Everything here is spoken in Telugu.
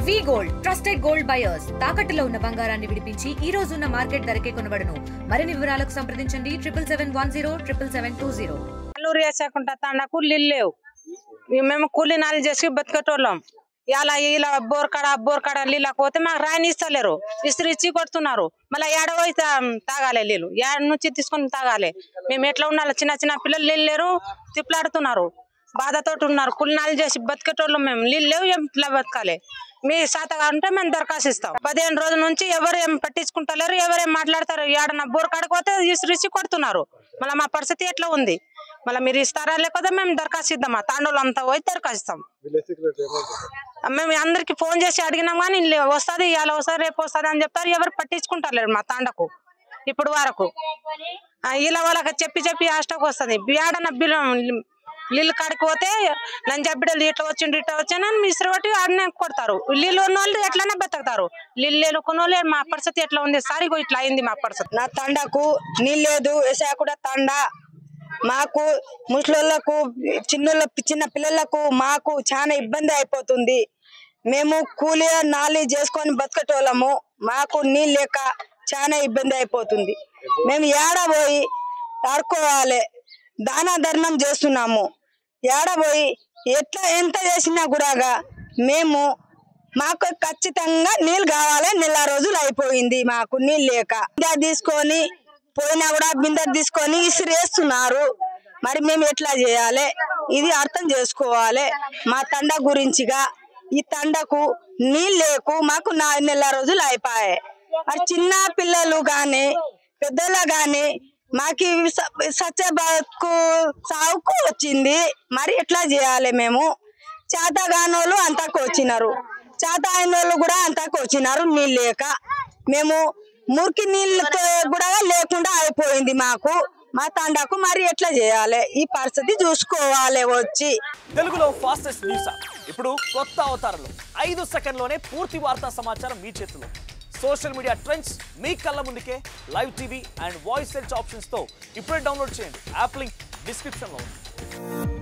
వి గోల్డ్ ట్రస్టెడ్ గోల్డ్ బయర్స్ తాకట్టులో ఉన్న బంగారాన్ని విడిపించి ఈ రోజు ఉన్న మార్కెట్ ధరకే కొనబడును. మరిన్ని వివరాలకు సంప్రదించండి 7710 అల్లూరు వేసాకుంటా తండకు లేవు. మేము కూలి నాలు చేసి బతికేటోళ్ళం. ఇలా బోర్కాడ నీళ్ళకి పోతే మాకు రాయిని ఇస్తలేరు, ఇస్త్రీ ఇచ్చి కొడుతున్నారు. మళ్ళీ ఏడవై తాగాలి నీళ్ళు, ఏడ నుంచి తీసుకొని తాగాలి. మేము ఎట్లా ఉండాలి? చిన్న చిన్న పిల్లలు నీళ్ళు లేరు, తిప్పలాడుతున్నారు, బాధతో ఉన్నారు. కూలినాలు చేసి బతికేటోళ్ళు మేము. నీళ్ళు లేవు, ఎట్లా బతకాలి? మీ శాతగా ఉంటే మేము దరఖాస్తు ఇస్తాం. 15 రోజుల నుంచి ఎవరు ఏం పట్టించుకుంటలేరు, ఎవరేం మాట్లాడతారు. ఏడన బోర్ కాడకపోతే ఇసి కొడుతున్నారు. మళ్ళీ మా పరిస్థితి ఎట్లా ఉంది? మళ్ళీ మీరు ఇస్తారా లేకపోతే మేము దరఖాస్తు ఇద్దామా? తాండూలు అంతా పోయి దరఖాస్తు ఇస్తాం. మేము అందరికి ఫోన్ చేసి అడిగినాం కానీ వస్తుంది, ఇవాళ వస్తుంది, రేపు వస్తుంది అని చెప్తారు. ఎవరు పట్టించుకుంటలేరు మా తాండకు ఇప్పుడు వరకు. ఇలా వాళ్ళకి చెప్పి ఆస్టకు వస్తుంది. ఏడన నీళ్ళు కాడికి పోతే లంజా బిడ్డలు ఇట్లా వచ్చిండు అని మిశ్ర పట్టి ఆడనే కొడతారు. నీళ్ళు ఉన్న వాళ్ళు ఎట్లనే బతుకుతారు. నీళ్ళు లేనుకున్న వాళ్ళు మా పరిస్థితి ఎట్లా ఉంది సార్? ఇట్లా అయింది మా పరిస్థితి. నా తండకు నీళ్ళు లేదు, వేసా కూడా తండ. మాకు ముసలోళ్ళకు చిన్న పిల్లలకు మాకు చాలా ఇబ్బంది అయిపోతుంది. మేము కూలి నాలి చేసుకొని బతికేటోళ్ళము. మాకు నీళ్ళు లేక చాలా ఇబ్బంది అయిపోతుంది. మేము ఏడబోయి ఆడుకోవాలి, దాన ధర్మం చేస్తున్నాము. ఏడబోయి ఎంత చేసినా కూడా మాకు ఖచ్చితంగా నీళ్ళు కావాలి. నెల రోజులు అయిపోయింది మాకు నీళ్ళు లేక. తీసుకొని పోయినా కూడా బిందె తీసుకొని ఇసిరేస్తున్నారు. మరి మేము ఎట్లా చేయాలి? ఇది అర్థం చేసుకోవాలి. మా తండ గురించిగా ఈ తండకు నీళ్ళు లేకు మాకు నెల రోజులు అయిపోయాయి. మరి చిన్న పిల్లలు గాని పెద్దలు గాని మాకు సత్యబాకు సాగుకు వచ్చింది. మరి ఎట్లా చేయాలి? మేము చేతగానోళ్ళు అంతకు వచ్చినారు, చేత అయిన వాళ్ళు కూడా అంతకు వచ్చినారు. నీళ్ళు లేక మేము మురికి నీళ్ళతో కూడా లేకుండా అయిపోయింది మాకు మా తండకు. మరి ఎట్లా చేయాలి? ఈ పరిస్థితి చూసుకోవాలి. వచ్చి తెలుగులో ఫాస్టెస్ట్ న్యూస్ ఇప్పుడు కొత్త అవతారంలో 5 సెకండ్లోనే పూర్తి వార్తా సమాచారం మీ చేతిలో. సోషల్ మీడియా ట్రెండ్స్ మీ కళ్ళ ముందుకే live TV and voice search options తో ఇప్పుడే డౌన్లోడ్ చేయండి. యాప్ లింక్ డిస్క్రిప్షన్ లో ఉంది.